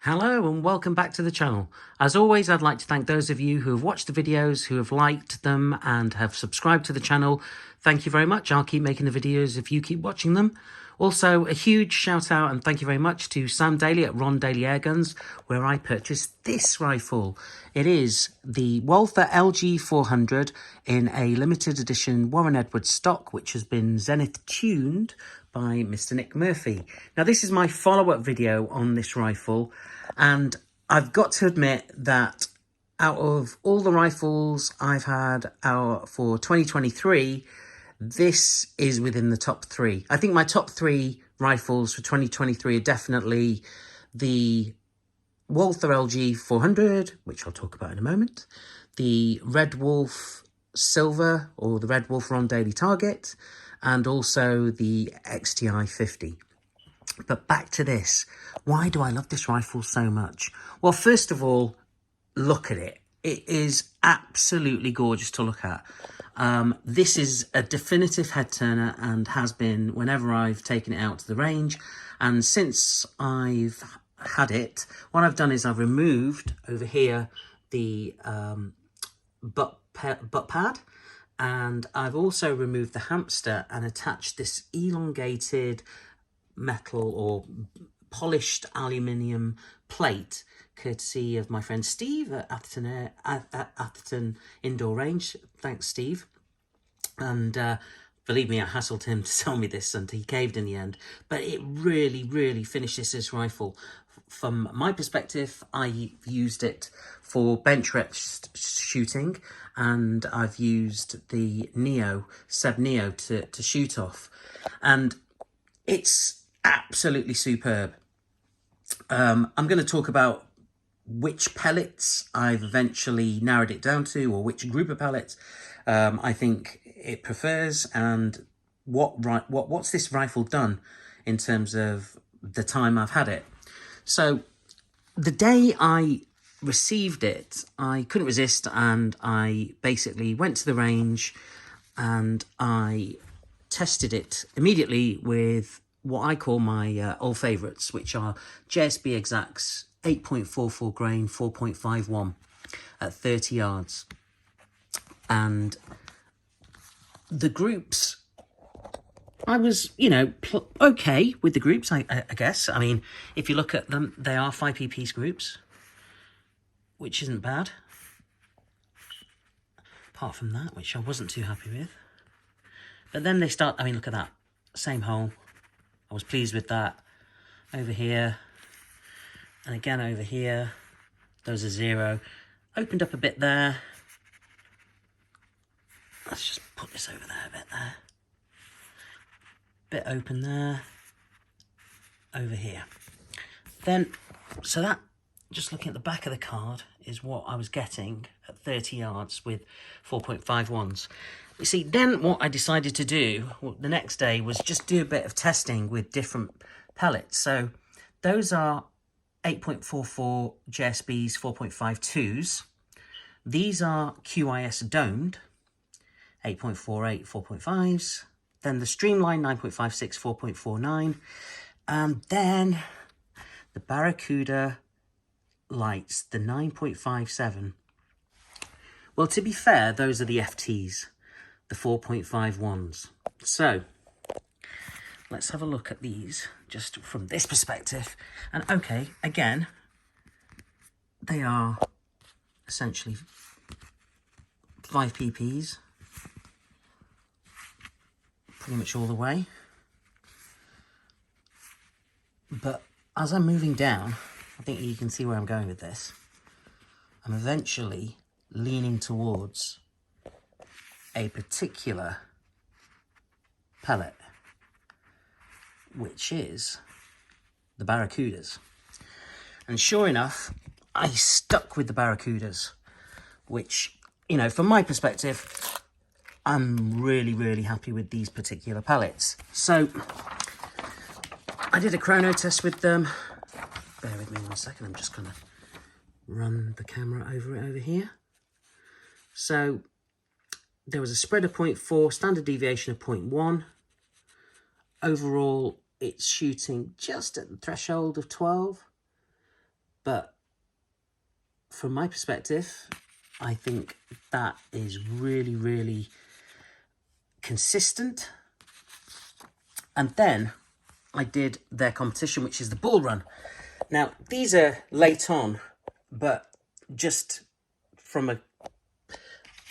Hello and welcome back to the channel. As always, I'd like to thank those of you who have watched the videos, who have liked them and have subscribed to the channel. Thank you very much. I'll keep making the videos if you keep watching them. Also, a huge shout out and thank you very much to Sam Daly at Ron Daly Airguns, where I purchased this rifle. It is the Walther LG400 in a limited edition Warren Edwards stock, which has been Zenith tuned by Mr. Nick Murphy. Now, this is my follow-up video on this rifle, and I've got to admit that out of all the rifles I've had for 2023, this is within the top three. I think my top three rifles for 2023 are definitely the Walther LG400, which I'll talk about in a moment, the Red Wolf Silver, or the Red Wolf Ron Daly Target, and also the XTI 50. But back to this. Why do I love this rifle so much? Well, first of all, look at it. It is absolutely gorgeous to look at. This is a definitive head turner and has been whenever I've taken it out to the range. And since I've had it, what I've done is I've removed over here the butt pad, and I've also removed the hamster and attached this elongated metal or polished aluminium plate, courtesy of my friend Steve at Atherton Indoor Range. Thanks, Steve. And believe me, I hassled him to sell me this and he caved in the end. But it really finishes this rifle. From my perspective, I used it for bench rest shooting, and I've used the Seb Neo to shoot off. And it's absolutely superb. I'm going to talk about which pellets I've eventually narrowed it down to, or which group of pellets I think it prefers, and what's this rifle done in terms of the time I've had it. So the day I received it, I couldn't resist, and I basically went to the range and I tested it immediately with what I call my old favourites, which are JSB Exacts 8.44 grain 4.51 at 30 yards. And the groups, I was, okay with the groups, I guess. I mean, if you look at them, they are 5p piece groups, which isn't bad. Apart from that, which I wasn't too happy with. But then they start, I mean, look at that. Same hole. I was pleased with that. Over here. And again over here. Those are 0. Opened up a bit there. Let's just put this over there a bit there. Bit open there. Over here. Then, so that, just looking at the back of the card, is what I was getting at 30 yards with 4.51s. You see, then what I decided to do the next day was just do a bit of testing with different pellets. So those are 8.44 JSBs 4.52s. These are QIS domed, 8.48 4.5s. Then the Streamline 9.56 4.49. And then the Barracuda lights, the 9.57. Well, to be fair, those are the FTs, the 4.51s. So let's have a look at these just from this perspective. And okay, again, they are essentially 5 pp's, pretty much all the way. But as I'm moving down, I think you can see where I'm going with this. I'm eventually leaning towards a particular pellet, which is the Barracudas. And sure enough, I stuck with the Barracudas, which, from my perspective, I'm really happy with these particular pellets. So I did a chrono test with them. Bear with me 1 second, I'm just going to run the camera over it over here. So there was a spread of 0.4, standard deviation of 0.1. Overall, it's shooting just at the threshold of 12. from my perspective, I think that is really, really consistent. And then I did their competition, which is the bull run. Now, these are late on, but just from a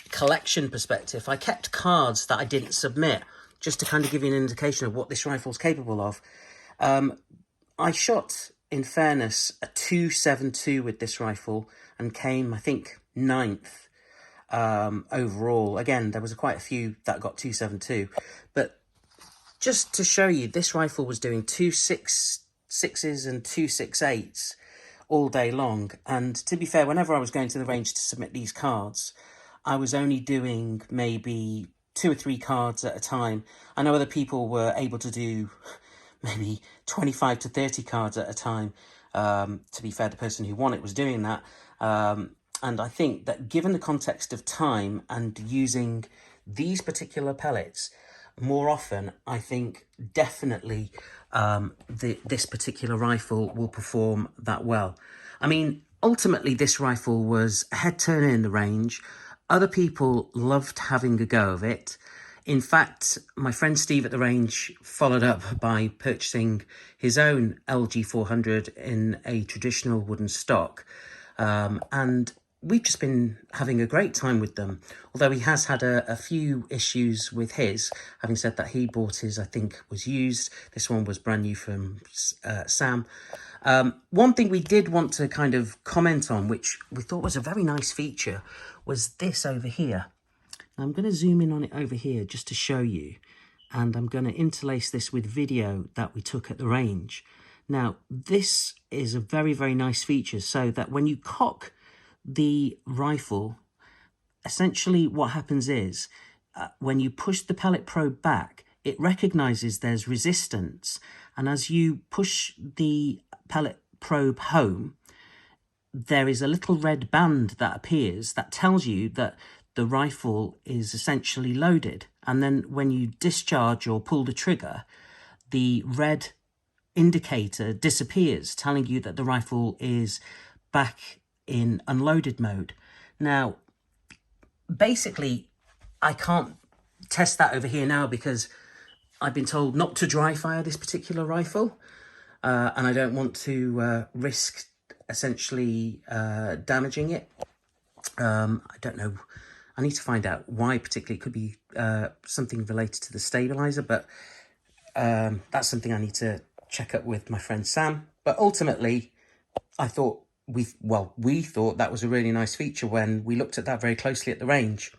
collection perspective, I kept cards that I didn't submit, just to kind of give you an indication of what this rifle's capable of. I shot, in fairness, a 2.72 with this rifle and came, I think, 9th overall. Again, there was quite a few that got 2.72, but just to show you, this rifle was doing 2.66s and 2.68s all day long. And to be fair, whenever I was going to the range to submit these cards, I was only doing maybe 2 or 3 cards at a time. I know other people were able to do maybe 25 to 30 cards at a time. To be fair, the person who won it was doing that. And I think that given the context of time and using these particular pellets more often, I think definitely this particular rifle will perform that well. I mean, ultimately, this rifle was a head turner in the range. Other people loved having a go of it. In fact, my friend Steve at the range followed up by purchasing his own LG400 in a traditional wooden stock. And we've just been having a great time with them, although he has had a few issues with his. Having said that, he bought his, I think, was used. This one was brand new from Sam. One thing we did want to kind of comment on, which we thought was a very nice feature, was this over here. Now, I'm going to zoom in on it over here just to show you, and I'm going to interlace this with video that we took at the range. Now, this is a very, very nice feature, so that when you cock the rifle, essentially what happens is when you push the pellet probe back, it recognizes there's resistance, and as you push the pellet probe home, there is a little red band that appears that tells you that the rifle is essentially loaded. And then when you discharge or pull the trigger, the red indicator disappears, telling you that the rifle is back in unloaded mode. Now, basically, I can't test that over here now because I've been told not to dry fire this particular rifle, and I don't want to risk essentially damaging it. I don't know. I need to find out why particularly. It could be something related to the stabilizer, but that's something I need to check up with my friend Sam. But ultimately, I thought we thought that was a really nice feature when we looked at that very closely at the range.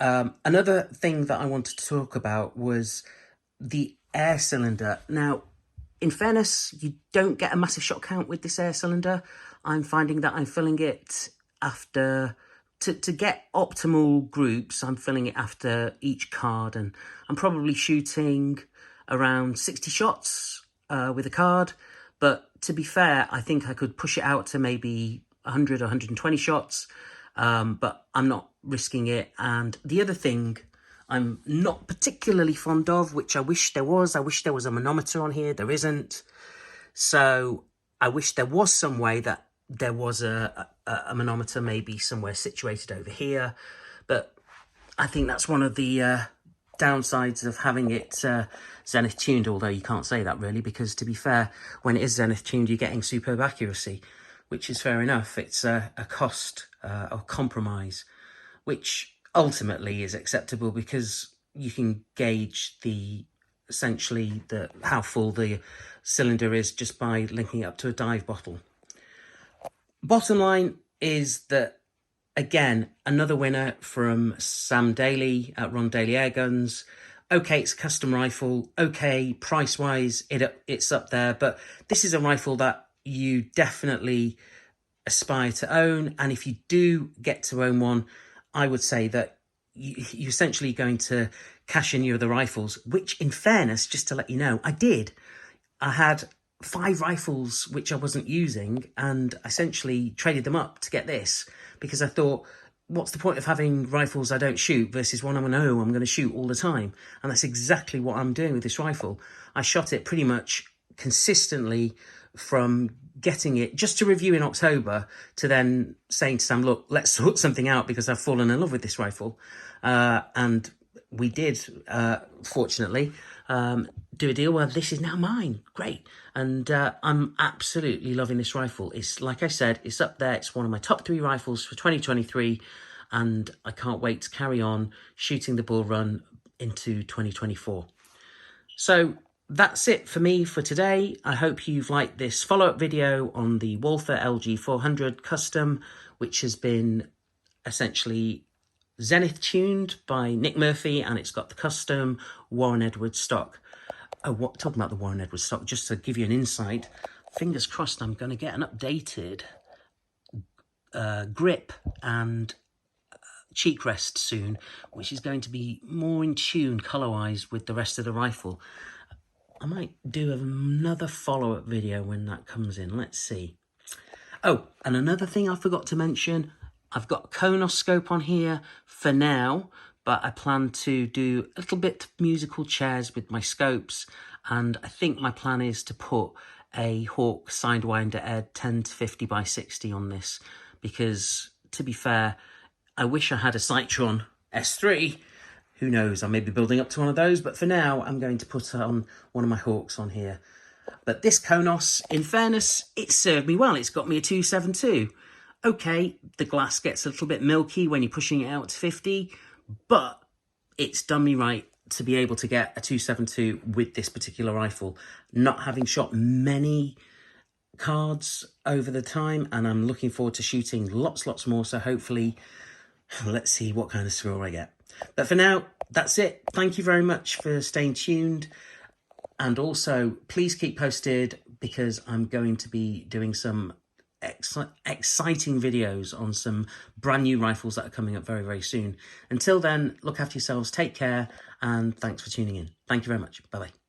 Another thing that I wanted to talk about was the air cylinder. Now, in fairness, you don't get a massive shot count with this air cylinder. I'm finding that I'm filling it after, to get optimal groups, I'm filling it after each card, and I'm probably shooting around 60 shots with a card. But to be fair, I think I could push it out to maybe 100 or 120 shots, but I'm not risking it. And the other thing I'm not particularly fond of, which I wish there was a manometer on here. There isn't. So I wish there was some way that there was a manometer maybe somewhere situated over here. But I think that's one of the downsides of having it zenith tuned, although you can't say that really, because to be fair, when it is zenith tuned, you're getting superb accuracy, which is fair enough. It's a cost or compromise, which ultimately is acceptable because you can gauge essentially how full the cylinder is just by linking it up to a dive bottle. Bottom line is that, again, another winner from Sam Daly at Ron Daly Airguns. Okay, it's a custom rifle. Okay, price-wise, it's up there. But this is a rifle that you definitely aspire to own. And if you do get to own one, I would say that you're essentially going to cash in your other rifles, which, in fairness, just to let you know, I did. I had 5 rifles which I wasn't using, and essentially traded them up to get this, because I thought, what's the point of having rifles I don't shoot versus one I'm going to shoot all the time? And that's exactly what I'm doing with this rifle. I shot it pretty much consistently from getting it just to review in October, to then saying to Sam, look, let's sort something out because I've fallen in love with this rifle. And we did, fortunately, do a deal where this is now mine. Great. And I'm absolutely loving this rifle. It's, like I said, it's up there. It's one of my top 3 rifles for 2023. And I can't wait to carry on shooting the bull run into 2024. So that's it for me for today. I hope you've liked this follow-up video on the Walther LG400 Custom, which has been essentially Zenith tuned by Nick Murphy, and it's got the custom Warren Edwards stock. Oh, talking about the Warren Edwards stock, just to give you an insight, fingers crossed I'm going to get an updated grip and cheek rest soon, which is going to be more in tune colour-wise with the rest of the rifle. I might do another follow-up video when that comes in. Let's see. Oh, and another thing I forgot to mention, I've got a Konos scope on here for now, but I plan to do a little bit of musical chairs with my scopes, and I think my plan is to put a Hawk Sidewinder Ed 10 to 50 by 60 on this, because to be fair, I wish I had a Citron S3. Who knows, I may be building up to one of those, but for now, I'm going to put on one of my Hawks on here. But this Konos, in fairness, it served me well. It's got me a 272. Okay, the glass gets a little bit milky when you're pushing it out to 50, but it's done me right to be able to get a 272 with this particular rifle. Not having shot many cards over the time, and I'm looking forward to shooting lots more, so hopefully let's see what kind of score I get. But for now, that's it. Thank you very much for staying tuned, and also please keep posted, because I'm going to be doing some exciting videos on some brand new rifles that are coming up very soon. Until then, look after yourselves, take care, and thanks for tuning in. Thank you very much. Bye bye.